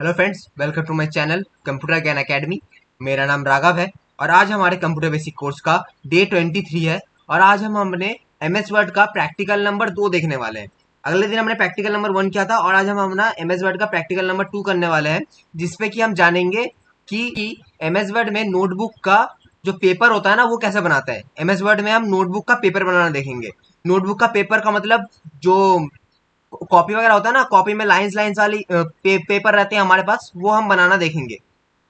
Hello friends, welcome to my channel computer ज्ञान academy. मेरा नाम राघव है और आज हमारे कंप्यूटर बेसिक कोर्स का डे 23 है। और आज हम हमने एमएस वर्ड का प्रैक्टिकल नंबर 2 देखने वाले हैं। अगले दिन हमने प्रैक्टिकल नंबर 1 किया था और आज हम अपना एमएस वर्ड का प्रैक्टिकल नंबर 2 करने वाले हैं, जिसपे कि हम जानेंगे कि एमएस वर्ड में नोटबुक का जो पेपर होता है ना, वो कैसे बनाता है। एमएस वर्ड में हम नोटबुक का पेपर बनाना देखेंगे। नोटबुक का पेपर का मतलब जो कॉपी वगैरह होता है ना, कॉपी में लाइंस लाइंस वाली पेपर रहते हैं हमारे पास, वो हम बनाना देखेंगे।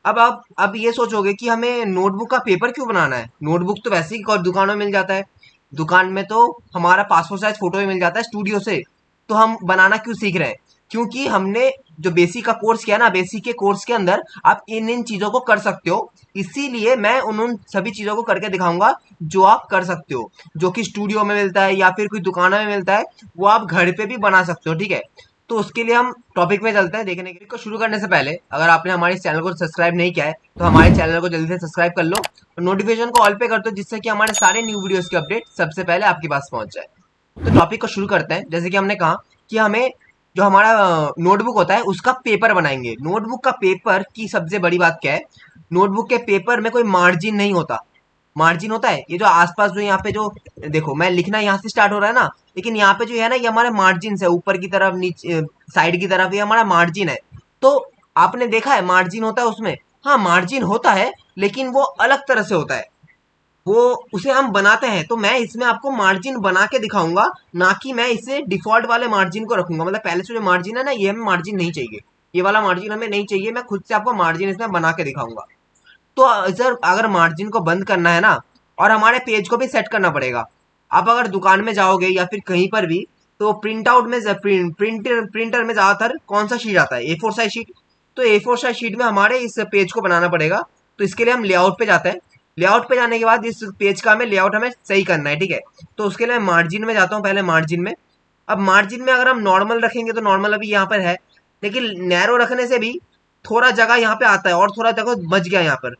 अब आप अब ये सोचोगे कि हमें नोटबुक का पेपर क्यों बनाना है। नोटबुक तो वैसे ही दुकानों में मिल जाता है। दुकान में तो हमारा पासपोर्ट साइज फोटो भी मिल जाता है स्टूडियो से। तो हम बनाना क्यों सीख रहे हैं? क्योंकि हमने जो बेसिक का कोर्स किया ना, बेसिक के कोर्स के अंदर आप इन इन चीजों को कर सकते हो। इसीलिए मैं उन सभी चीजों को करके दिखाऊंगा जो आप कर सकते हो, जो कि स्टूडियो में मिलता है या फिर कोई दुकानों में मिलता है, वो आप घर पे भी बना सकते हो। ठीक है, तो उसके लिए हम टॉपिक में चलते हैं। देखने के को शुरू करने से पहले अगर आपने हमारे इस चैनल को सब्सक्राइब नहीं किया है तो हमारे चैनल को जल्दी से सब्सक्राइब कर लो और नोटिफिकेशन को ऑल पे कर दो, जिससे कि हमारे सारे न्यू वीडियोस की अपडेट सबसे पहले आपके पास पहुंच जाए। तो टॉपिक को शुरू करते हैं। जैसे कि हमने कहा कि हमें जो हमारा नोटबुक होता है उसका पेपर बनाएंगे। नोटबुक का पेपर की सबसे बड़ी बात क्या है? नोटबुक के पेपर में कोई मार्जिन नहीं होता। मार्जिन होता है ये जो आसपास जो यहाँ पे जो देखो, मैं लिखना यहाँ से स्टार्ट हो रहा है ना, लेकिन यहाँ पे जो है ना, ये हमारे मार्जिन है। ऊपर की तरफ, नीचे साइड की तरफ, ये हमारा मार्जिन है। तो आपने देखा है मार्जिन होता है उसमें? हाँ, मार्जिन होता है, लेकिन वो अलग तरह से होता है। वो उसे हम बनाते हैं। तो मैं इसमें आपको मार्जिन बना के दिखाऊंगा, ना कि मैं इसे डिफॉल्ट वाले मार्जिन को रखूंगा। मतलब पहले से जो मार्जिन है ना, ये हमें मार्जिन नहीं चाहिए। ये वाला मार्जिन हमें नहीं चाहिए। मैं खुद से आपको मार्जिन इसमें बना के दिखाऊंगा। तो सर, अगर मार्जिन को बंद करना है ना, और हमारे पेज को भी सेट करना पड़ेगा। आप अगर दुकान में जाओगे या फिर कहीं पर भी, तो प्रिंट आउट में प्रिंटर में ज्यादातर कौन सा शीट आता है? A4 size sheet. तो A4 साइज शीट में हमारे इस पेज को बनाना पड़ेगा। तो इसके लिए हम लेआउट पे जाते हैं। लेआउट पे जाने के बाद इस पेज का हमें लेआउट हमें सही करना है। ठीक है, तो उसके लिए मैं मार्जिन में जाता हूँ, पहले मार्जिन में। अब मार्जिन में अगर हम नॉर्मल रखेंगे तो नॉर्मल अभी यहाँ पर है, लेकिन नैरो रखने से भी थोड़ा जगह यहाँ पे आता है और थोड़ा जगह बच गया। यहाँ पर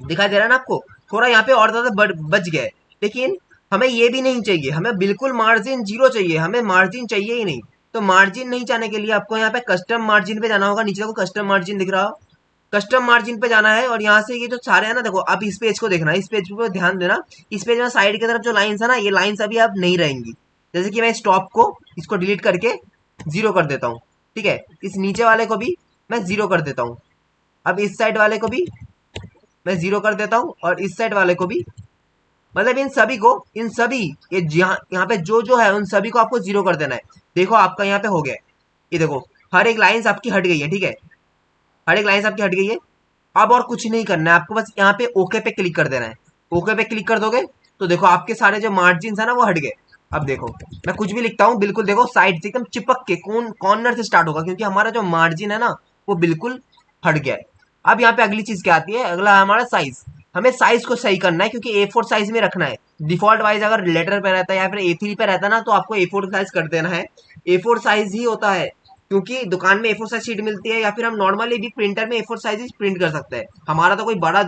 दिखाई दे रहा है ना आपको? थोड़ा यहाँ पे और ज्यादा बच गया है। लेकिन हमें ये भी नहीं चाहिए, हमें बिल्कुल मार्जिन जीरो चाहिए। हमें मार्जिन चाहिए ही नहीं। तो मार्जिन नहीं चाहने के लिए आपको यहाँ पे कस्टम मार्जिन पे जाना होगा। नीचे को कस्टम मार्जिन दिख रहा हो, कस्टम मार्जिन पे जाना है। और यहाँ से ये जो सारे है ना, देखो आप इस पेज को देखना, इस पेज पे ध्यान देना। इस पेज में साइड की तरफ जो लाइंस है ना, ये लाइंस अभी अब नहीं रहेंगी। जैसे कि मैं इस टॉप को, इसको डिलीट करके जीरो कर देता हूँ। ठीक है, इस नीचे वाले को भी मैं जीरो कर देता हूँ। अब इस साइड वाले को भी मैं जीरो कर देता हूँ और इस साइड वाले को भी। मतलब इन सभी को, इन सभी, ये यहाँ पे जो जो है उन सभी को आपको जीरो कर देना है। देखो आपका यहाँ पे हो गया है। ये देखो, हर एक लाइंस आपकी हट गई है। ठीक है, हर एक लाइंस आपकी हट गई है। अब और कुछ नहीं करना है आपको, बस यहाँ पे ओके पे क्लिक कर देना है। ओके पे क्लिक कर दोगे तो देखो आपके सारे जो मार्जिन है ना, वो हट गए। अब देखो, मैं कुछ भी लिखता हूँ, बिल्कुल देखो साइड से एकदम चिपक के कॉर्नर से स्टार्ट होगा, क्योंकि हमारा जो मार्जिन है ना, वो बिल्कुल हट गया है। अब यहाँ पे अगली चीज क्या आती है? अगला है हमारा साइज। हमें साइज को सही करना है, क्योंकि A4 साइज में रखना है। डिफॉल्ट वाइज अगर लेटर पे रहता है या फिर A3 पे रहता है ना, तो आपको A4 साइज कर देना है। A4 साइज ही होता है, क्योंकि दुकान में A4 साइज शीट मिलती है, या फिर हम नॉर्मली भी प्रिंटर में A4 साइज प्रिंट कर सकते हैं। हमारा तो कोई बड़ा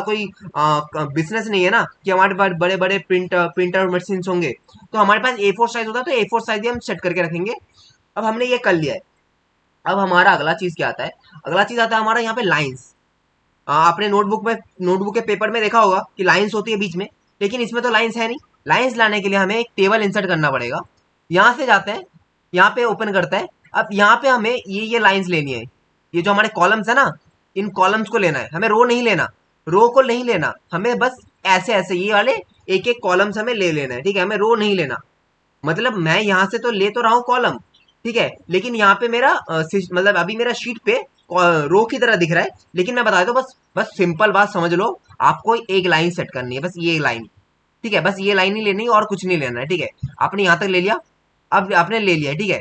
कोई बिजनेस नहीं है ना, कि हमारे पास बड़े बड़े प्रिंटर मशीन होंगे। तो हमारे पास A4 साइज होता है, तो A4 साइज ही हम सेट करके रखेंगे। अब हमने ये कर लिया है। अब हमारा अगला चीज क्या आता है? अगला चीज आता है हमारा यहाँ पे लाइंस। आपने नोटबुक के पेपर में देखा होगा कि लाइंस होती है बीच में, लेकिन इसमें तो लाइंस है नहीं। लाइंस लाने के लिए हमें एक टेबल इंसर्ट करना पड़ेगा। यहाँ से जाते हैं, यहाँ पे ओपन करते हैं। अब यहाँ पे हमें ये लाइंस लेनी है। ये जो हमारे कॉलम्स है ना, इन कॉलम्स को लेना है हमें। रो नहीं लेना, रो को नहीं लेना हमें, बस ऐसे ऐसे ये वाले एक एक कॉलम्स हमें ले लेना है। ठीक है, हमें रो नहीं लेना। मतलब मैं यहाँ से तो ले तो रहा हूँ कॉलम, ठीक है, लेकिन यहाँ पे मेरा मतलब अभी मेरा शीट पे रो की तरह दिख रहा है। लेकिन मैं बता देता हूँ, बस बस सिंपल बात समझ लो। आपको एक लाइन सेट करनी है, बस ये लाइन। ठीक है, बस ये लाइन ही लेनी है और कुछ नहीं लेना है। ठीक है, आपने यहाँ तक ले लिया। अब आपने ले लिया, ठीक है।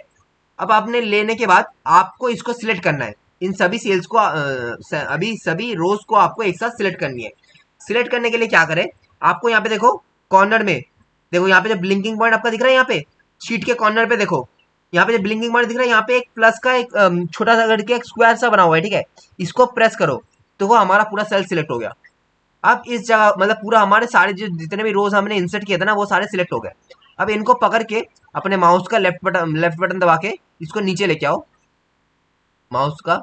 अब आपने लेने के बाद आपको इसको सिलेक्ट करना है। इन सभी सेल्स को अभी सभी रोज को आपको एक साथ सिलेक्ट करनी है। सिलेक्ट करने के लिए क्या करें? आपको यहाँ पे देखो, कॉर्नर में देखो, यहाँ पे जो ब्लिंकिंग पॉइंट आपका दिख रहा है, यहाँ पे शीट के कॉर्नर पे देखो, यहाँ पे जो ब्लिंकिंग पॉइंट दिख रहा है, यहाँ पे एक प्लस का एक छोटा सा करके एक स्क्वायर सा बना हुआ है। ठीक है, इसको प्रेस करो तो वो हमारा पूरा सेल सिलेक्ट हो गया। अब इस जगह मतलब पूरा हमारे सारे जो जितने भी रोज हमने इंसर्ट किए थे ना, वो सारे सिलेक्ट हो गए। अब इनको पकड़ के अपने माउस का लेफ्ट बटन दबा के इसको नीचे लेके आओ। माउस का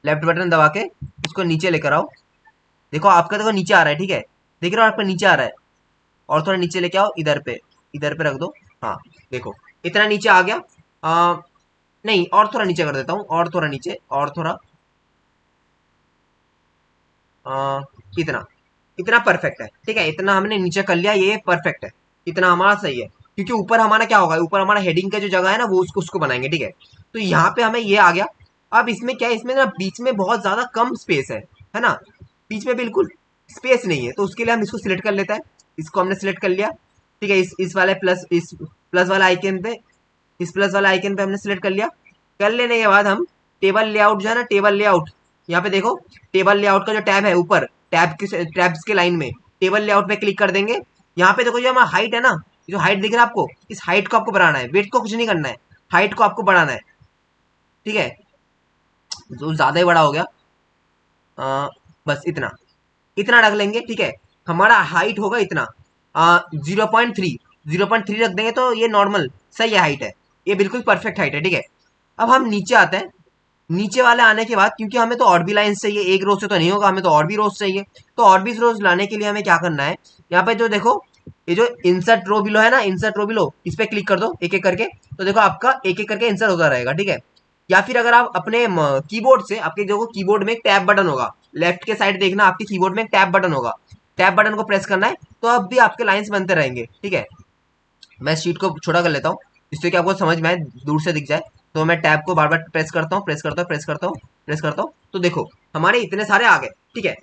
लेफ्ट बटन दबा के इसको नीचे लेकर आओ। देखो आपका देखो नीचे आ रहा है, ठीक है, देख रहे हो आपका नीचे आ रहा है। और थोड़ा नीचे लेके आओ, इधर पे रख दो। हाँ देखो इतना नीचे आ गया। नहीं, और थोड़ा नीचे कर देता हूँ, और थोड़ा नीचे, और थोड़ा इतना, इतना परफेक्ट है, ठीक है, इतना हमने नीचे कर लिया, ये परफेक्ट है, इतना हमारा सही है। क्योंकि ऊपर हमारा क्या होगा, ऊपर हमारा हेडिंग का जो जगह है ना वो उसको बनाएंगे, ठीक है। तो यहाँ पे हमें ये आ गया। अब इसमें क्या है, इसमें ना बीच में बहुत ज्यादा कम स्पेस है ना, बीच में बिल्कुल स्पेस नहीं है। तो उसके लिए हम इसको सिलेक्ट कर लेते हैं। इसको हमने सिलेक्ट कर लिया, ठीक है। इस वाले प्लस, इस प्लस वाला आइकन पे, इस प्लस वाला आइकन पे हमने सिलेक्ट कर लिया। कर लेने के बाद हम टेबल लेआउट जो है ना, टेबल लेआउट, यहाँ पे देखो टेबल लेआउट का जो टैब है ऊपर, टैब्स के लाइन में टेबल लेआउट पे क्लिक कर देंगे। यहाँ पे देखो जो हमारा हाइट है ना, जो हाइट दिख रहा है आपको, इस हाइट को आपको बढ़ाना है, वेट को कुछ नहीं करना है, हाइट को आपको बढ़ाना है, ठीक है। जो ज्यादा ही बड़ा हो गया, बस इतना, इतना रख लेंगे, ठीक है। हमारा हाइट होगा इतना, 0.3, 0.3 रख देंगे तो ये नॉर्मल सही है, हाइट है, ये बिल्कुल परफेक्ट हाइट है, ठीक है। अब हम नीचे आते हैं। नीचे वाले आने के बाद, क्योंकि हमें तो और भी लाइन चाहिए, एक रो से तो नहीं होगा, हमें तो और भी रोज चाहिए। तो और भी रोज लाने के लिए हमें क्या करना है, यहाँ पे जो देखो, ये जो इंसर्ट रो बिलो है ना, इंसर्ट रो बिलो, इस पे क्लिक कर दो एक एक करके। तो देखो आपका एक एक करके इंसर्ट होता रहेगा, ठीक है। या फिर अगर आप अपने कीबोर्ड से, आपके जो कीबोर्ड में एक टैब बटन होगा, लेफ्ट के साइड देखना, आपके कीबोर्ड में एक टैब बटन होगा, टैब बटन को प्रेस करना है, तो अब भी आपके लाइंस बनते रहेंगे, ठीक है। मैं शीट को छोटा कर लेता हूँ, जिससे कि आपको समझ में आए, दूर से दिख जाए। तो मैं टैब को बार बार प्रेस करता हूँ, प्रेस करता हूँ, प्रेस करता हूँ, प्रेस करता हूँ, तो देखो हमारे इतने सारे आ गए, ठीक है,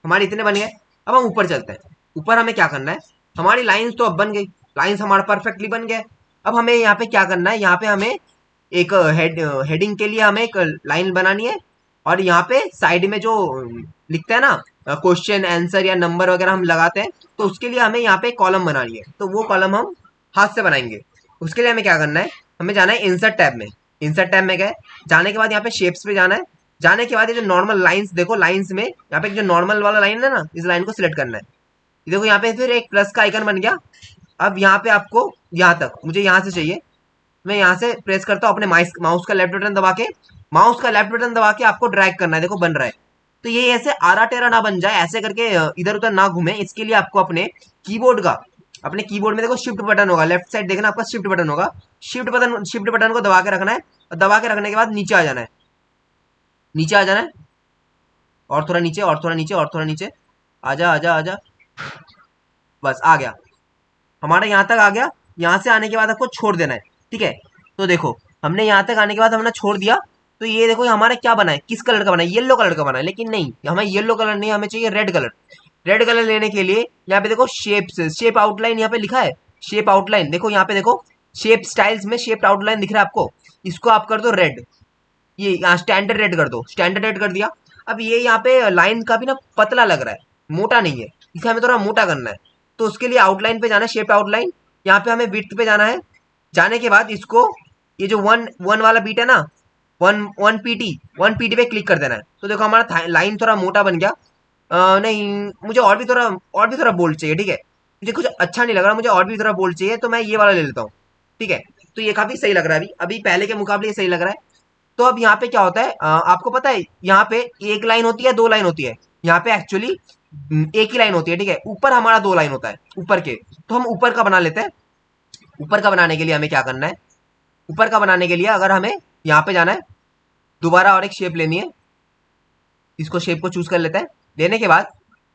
हमारे इतने बन गए। अब हम ऊपर चलते हैं। ऊपर हमें क्या करना है, हमारी लाइंस तो अब बन गई, लाइंस हमारा परफेक्टली बन गए। अब हमें यहाँ पे क्या करना है, यहाँ पे हमें एक हेडिंग के लिए हमें एक लाइन बनानी है। और यहाँ पे साइड में जो लिखता है ना, क्वेश्चन आंसर या नंबर वगैरह हम लगाते हैं, तो उसके लिए हमें यहाँ पे कॉलम बनानी है। तो वो कॉलम हम हाथ से बनाएंगे। उसके लिए हमें क्या करना है, हमें जाना है इंसर्ट टैब में। इंसर्ट टैब में गए, जाने के बाद यहाँ पे शेप्स पे जाना है। जाने के बाद ये जो नॉर्मल लाइंस देखो, लाइंस में यहाँ पे जो नॉर्मल वाला लाइन है ना, इस लाइन को सिलेक्ट करना है। ये देखो यहाँ पे फिर एक प्लस का आइकन बन गया। अब यहाँ पे आपको यहाँ तक, मुझे यहाँ से चाहिए, मैं यहाँ से प्रेस करता हूँ अपने माउस का लेफ्ट बटन दबा के, माउस का लेफ्ट बटन दबा के आपको ड्रैग करना है, देखो बन रहा है। तो ये ऐसे आरा टेरा ना बन जाए, ऐसे करके इधर उधर ना घूमे, इसके लिए आपको कीबोर्ड का अपने कीबोर्ड में देखो शिफ्ट बटन होगा, लेफ्ट साइड देखना आपका शिफ्ट बटन होगा, शिफ्ट बटन को दबा के रखना है। और दबा के रखने के बाद नीचे आ जाना है, नीचे आ जाना है, और थोड़ा नीचे, और थोड़ा नीचे, और थोड़ा नीचे, आजा आजा आजा, बस आ गया, हमारा यहाँ तक आ गया। यहाँ से आने के बाद आपको छोड़ देना है, ठीक है। तो देखो हमने यहाँ तक आने के बाद हमने छोड़ दिया। तो ये देखो हमारा क्या बना है, किस कलर का बना है, येलो कलर का बना है। लेकिन नहीं, हमें येलो कलर नहीं, हमें चाहिए रेड कलर। रेड कलर लेने के लिए यहाँ पे देखो शेप आउटलाइन यहाँ पे लिखा है, शेप आउटलाइन देखो, यहाँ पे देखो शेप स्टाइल्स में शेप आउटलाइन दिख रहा है आपको, इसको आप कर दो रेड। ये यहाँ स्टैंडर्ड रेड कर दो, स्टैंडर्ड रेड कर दिया। अब ये यहाँ पे लाइन का भी ना पतला लग रहा है, मोटा नहीं है, इसे हमें थोड़ा मोटा करना है। तो उसके लिए आउटलाइन पे जाना है, शेप आउटलाइन, यहाँ पे हमें विड्थ पे जाना है। जाने के बाद इसको, ये जो वन वन वाला बीट है ना, वन वन पीटी पे क्लिक कर देना है। तो देखो हमारा लाइन थोड़ा मोटा बन गया। नहीं, मुझे और भी थोड़ा बोल्ड चाहिए, ठीक है, मुझे कुछ अच्छा नहीं लग रहा, मुझे और भी थोड़ा बोल्ड चाहिए, तो मैं ये वाला ले लेता हूँ, ठीक है। तो ये काफी सही लग रहा है, अभी अभी पहले के मुकाबले ये सही लग रहा है। तो अब यहाँ पे क्या होता है, आपको पता है यहाँ पे एक लाइन होती है, दो लाइन होती है। यहाँ पे एक्चुअली एक ही लाइन होती है, ठीक है। ऊपर हमारा दो लाइन होता है ऊपर के, तो हम ऊपर का बना लेते हैं। ऊपर का बनाने के लिए हमें क्या करना है, ऊपर का बनाने के लिए अगर हमें यहाँ पे जाना है, दोबारा और एक शेप लेनी है, इसको शेप को चूज कर लेते हैं। लेने के बाद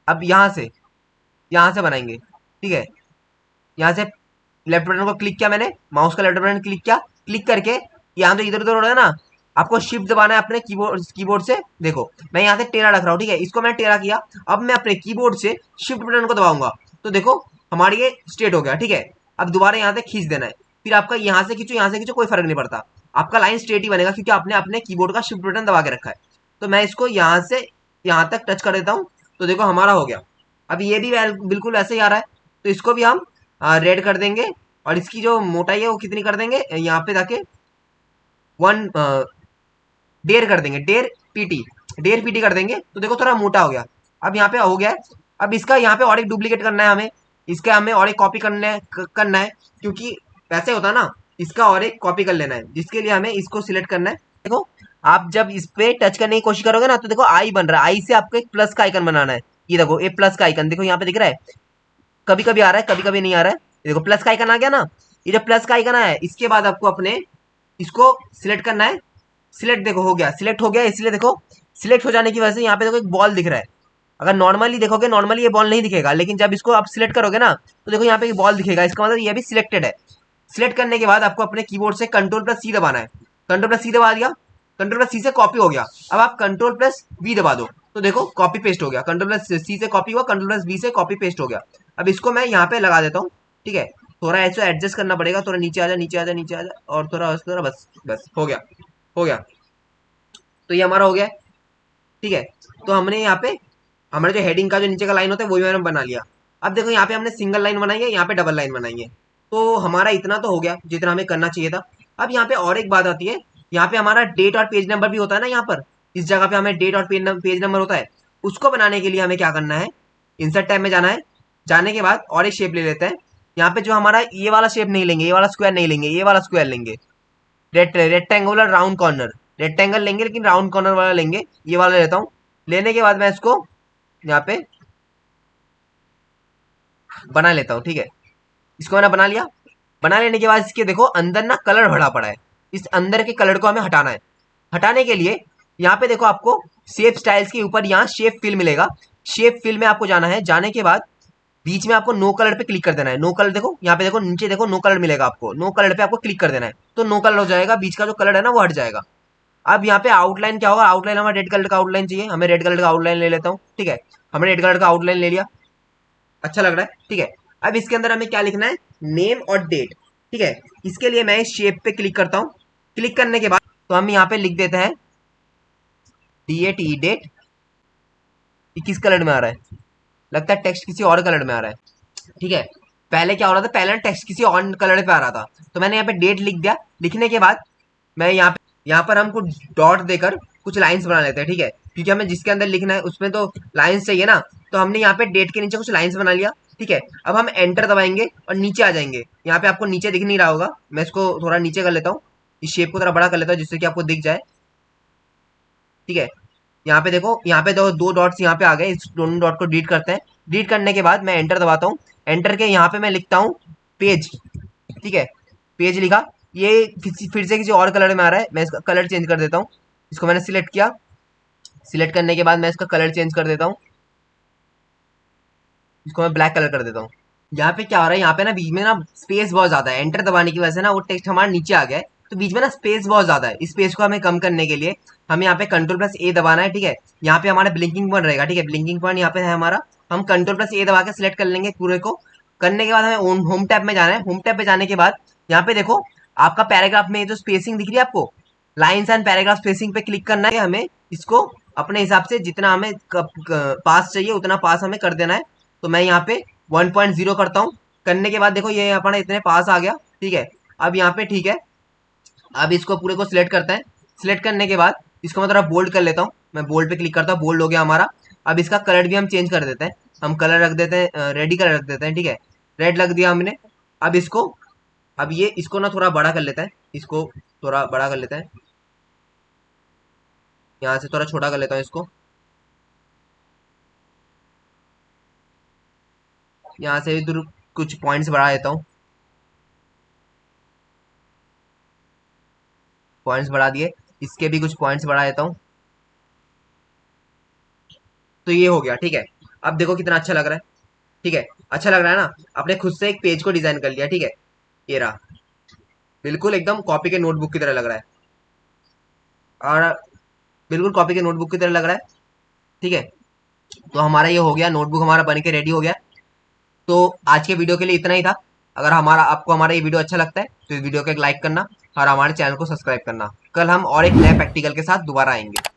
अब यहाँ से बनाएंगे, ठीक है। यहाँ से लेफ्ट बटन को क्लिक किया मैंने, माउस का लेफ्ट बटन क्लिक किया, क्लिक करके यहाँ तो इधर उधर हो रहा है ना, आपको शिफ्ट दबाना है अपने कीबोर्ड से। देखो मैं यहाँ से टेढ़ा रख रहा हूँ, ठीक है, इसको मैंने टेढ़ा किया। अब मैं अपने कीबोर्ड से शिफ्ट बटन को दबाऊंगा, तो देखो हमारी ये स्ट्रेट हो गया, ठीक है। अब दोबारा यहाँ से खींच देना है, फिर आपका यहाँ से खींचो, यहाँ से खींचो, कोई फर्क नहीं पड़ता, आपका लाइन स्ट्रेट ही बनेगा, क्योंकि आपने अपने कीबोर्ड का शिफ्ट बटन दबा के रखा है। तो मैं इसको यहाँ से यहाँ तक टच कर देता हूँ, तो देखो हमारा हो गया। अब ये भी बिल्कुल ऐसे ही आ रहा है, तो इसको भी हम रेड कर देंगे। और इसकी जो मोटाई है वो कितनी कर देंगे, यहाँ पे जाके वन डेढ़ कर देंगे, डेढ़ पीटी कर देंगे। तो देखो थोड़ा मोटा हो गया, अब यहाँ पे हो गया है। अब इसका यहाँ पे और एक डुप्लीकेट करना है हमें, इसका हमें और एक कॉपी करना है, क्योंकि वैसे होता है ना, इसका और एक कॉपी कर लेना है, जिसके लिए हमें इसको सिलेक्ट करना है। देखो आप जब इस पे टच करने की कोशिश करोगे ना तो देखो आई बन रहा है, आई से आपको एक प्लस का आइकन बनाना है। ये देखो ये प्लस का आइकन देखो यहाँ पे दिख रहा है, कभी कभी आ रहा है कभी कभी नहीं आ रहा है। ये देखो प्लस का आइकन आ गया ना, ये जो प्लस का आइकन आया है इसके बाद आपको अपने इसको सिलेक्ट करना है। सिलेक्ट देखो हो गया, सिलेक्ट हो गया, इसलिए देखो सिलेक्ट हो जाने की वजह से यहाँ पे देखो एक बॉल दिख रहा है। अगर नॉर्मली देखोगे नॉर्मली ये बॉल नहीं दिखेगा, लेकिन जब इसको आप सिलेक्ट करोगे ना तो देखो यहाँ पे एक बॉल दिखेगा, इसका मतलब ये भी सिलेक्टेड है। सिलेक्ट करने के बाद आपको अपने कीबोर्ड से कंट्रोल प्लस सी दबाना है। कंट्रोल प्लस सी दबा दिया, कंट्रोल प्लस सी से कॉपी हो गया। अब आप कंट्रोल प्लस वी दबा दो तो देखो कॉपी पेस्ट हो गया, कंट्रोल प्लस सी से कॉपी हुआ, कंट्रोल प्लस वी से कॉपी पेस्ट हो गया। अब इसको मैं यहाँ पे लगा देता हूँ, ठीक है। थोड़ा ऐसे एडजस्ट करना पड़ेगा, थोड़ा नीचे आ जा नीचे आ जा नीचे आ जा, और थोड़ा बस बस हो गया, हो गया। तो ये हमारा हो गया, ठीक है। तो हमने यहाँ पे हमारे जो हेडिंग का जो नीचे का लाइन होता है वही मैंने बना लिया। अब देखो यहाँ पे हमने सिंगल लाइन बनाई है, यहाँ पे डबल लाइन बनाई है। तो हमारा इतना तो हो गया जितना हमें करना चाहिए था। अब यहाँ पे और एक बात आती है, यहाँ पे हमारा डेट और पेज नंबर भी होता है ना, यहाँ पर इस जगह पे हमें डेट और पेज नंबर होता है। उसको बनाने के लिए हमें क्या करना है, इंसर्ट टैब में जाना है। जाने के बाद और एक शेप ले लेते हैं। यहाँ पे जो हमारा ये वाला शेप नहीं लेंगे, ये वाला स्क्वायर नहीं लेंगे, ये वाला स्क्वायर लेंगे। रेक्टेंगुलर राउंड कॉर्नर, रेक्टेंगल लेंगे लेकिन राउंड कॉर्नर वाला लेंगे, ये वाला लेता हूँ। लेने के बाद मैं इसको यहाँ पे बना लेता हूँ, ठीक है। इसको मैंने बना लिया। बना लेने के बाद इसके देखो अंदर ना कलर भरा पड़ा है, इस अंदर के कलर को हमें हटाना है। हटाने के लिए यहाँ पे देखो आपको शेप स्टाइल्स के ऊपर यहाँ शेप फिल मिलेगा। शेप फिल में आपको जाना है। जाने के बाद बीच में आपको नो कलर पे क्लिक कर देना है। नो कलर देखो यहाँ पे देखो नीचे देखो नो कलर मिलेगा आपको, नो कलर पे आपको क्लिक कर देना है तो नो कलर हो जाएगा, बीच का जो कलर है ना वो हट जाएगा। अब यहाँ पे आउटलाइन क्या होगा, आउटलाइन हमें रेड कलर का आउटलाइन चाहिए, हमें रेड कलर का आउटलाइन ले लेता हूँ, ठीक है। हमने रेड कलर का आउटलाइन ले लिया, अच्छा लग रहा है, ठीक है। अब इसके अंदर हमें क्या लिखना है, नेम और डेट, ठीक है। इसके लिए मैं इस शेप पे क्लिक करता हूँ। क्लिक करने के बाद तो हम यहाँ पे लिख देते हैं DAT डेट। ये किस कलर में आ रहा है, लगता है टेक्स्ट किसी और कलर में आ रहा है, ठीक है। पहले क्या हो रहा था, पहले टेक्स्ट किसी और कलर पे आ रहा था, तो मैंने यहाँ पे डेट लिख दिया। लिखने के बाद मैं यहाँ पर हम कुछ डॉट देकर कुछ लाइंस बना लेते हैं, ठीक है। क्योंकि हमें जिसके अंदर लिखना है उसमें तो लाइंस चाहिए ना, तो हमने यहाँ पे डेट के नीचे कुछ लाइंस बना लिया, ठीक है। अब हम एंटर दबाएंगे और नीचे आ जाएंगे। यहाँ पे आपको नीचे दिख नहीं रहा होगा, मैं इसको थोड़ा नीचे कर लेता हूँ, इस शेप को थोड़ा बड़ा कर लेता हूँ जिससे कि आपको दिख जाए, ठीक है। यहाँ पे देखो, यहाँ पे दो डॉट्स यहाँ पे आ गए, इस दोनों डॉट को डिलीट करते हैं। डिलीट करने के बाद मैं एंटर दबाता हूँ। एंटर के यहाँ पे मैं लिखता हूँ पेज, ठीक है। पेज लिखा। ये फिर से किसी और कलर में आ रहा है, मैं इसका कलर चेंज कर देता हूँ। इसको मैंने सिलेक्ट किया, सिलेक्ट करने के बाद मैं इसका कलर चेंज कर देता हूँ, इसको मैं ब्लैक कलर कर देता हूँ। यहाँ पे क्या हो रहा है, यहाँ पे ना बीच में ना स्पेस बहुत ज्यादा है, एंटर दबाने की वजह से ना वो टेक्स्ट हमारा नीचे आ गया है, तो बीच में ना स्पेस बहुत ज्यादा है। इस स्पेस को हमें कम करने के लिए हमें यहाँ पे कंट्रोल प्लस ए दबाना है, ठीक है। यहाँ पे हमारा ब्लिंकिंग पॉइंट रहेगा, ठीक है। ब्लिंकिंग पॉइंट यहाँ पे है हमारा, हम कंट्रोल प्लस ए दबा के सिलेक्ट कर लेंगे पूरे को। करने के बाद हमें होम टैब में जाना है। होम टैब पे जाने के बाद यहाँ पे देखो आपका पैराग्राफ में जो स्पेसिंग दिख रही है आपको, लाइन्स एंड पैराग्राफ स्पेसिंग पे क्लिक करना है। हमें इसको अपने हिसाब से जितना हमें पास चाहिए उतना पास हमें कर देना है। तो मैं यहाँ पे 1.0 करता हूँ। करने के बाद देखो ये अपना इतने पास आ गया, ठीक है। अब यहाँ पे ठीक है, अब इसको पूरे को सिलेक्ट करते हैं। सिलेक्ट करने के बाद इसको मैं थोड़ा बोल्ड कर लेता हूँ, मैं बोल्ड पे क्लिक करता हूँ, बोल्ड हो गया हमारा। अब इसका कलर भी हम चेंज कर देते हैं, हम कलर रख देते हैं रेडी कलर रख देते हैं, ठीक है। रेड रख दिया हमने। अब इसको, अब ये इसको ना थोड़ा बड़ा कर लेते हैं, इसको थोड़ा बड़ा कर लेते हैं, यहाँ से थोड़ा छोटा कर लेता हूँ इसको, यहाँ से इधर कुछ पॉइंट्स बढ़ा देता हूँ, पॉइंट्स बढ़ा दिए। इसके भी कुछ पॉइंट्स बढ़ा देता हूँ, तो ये हो गया, ठीक है। अब देखो कितना अच्छा लग रहा है, ठीक है। अच्छा लग रहा है ना, आपने खुद से एक पेज को डिजाइन कर लिया, ठीक है। ये रहा, बिल्कुल एकदम कॉपी के नोटबुक की तरह लग रहा है, और बिल्कुल कॉपी के नोटबुक की तरह लग रहा है, ठीक है। तो हमारा ये हो गया, नोटबुक हमारा बन के रेडी हो गया। तो आज के वीडियो के लिए इतना ही था। अगर हमारा आपको हमारा ये वीडियो अच्छा लगता है तो इस वीडियो को एक लाइक करना और हमारे चैनल को सब्सक्राइब करना। कल हम और एक नए प्रैक्टिकल के साथ दोबारा आएंगे।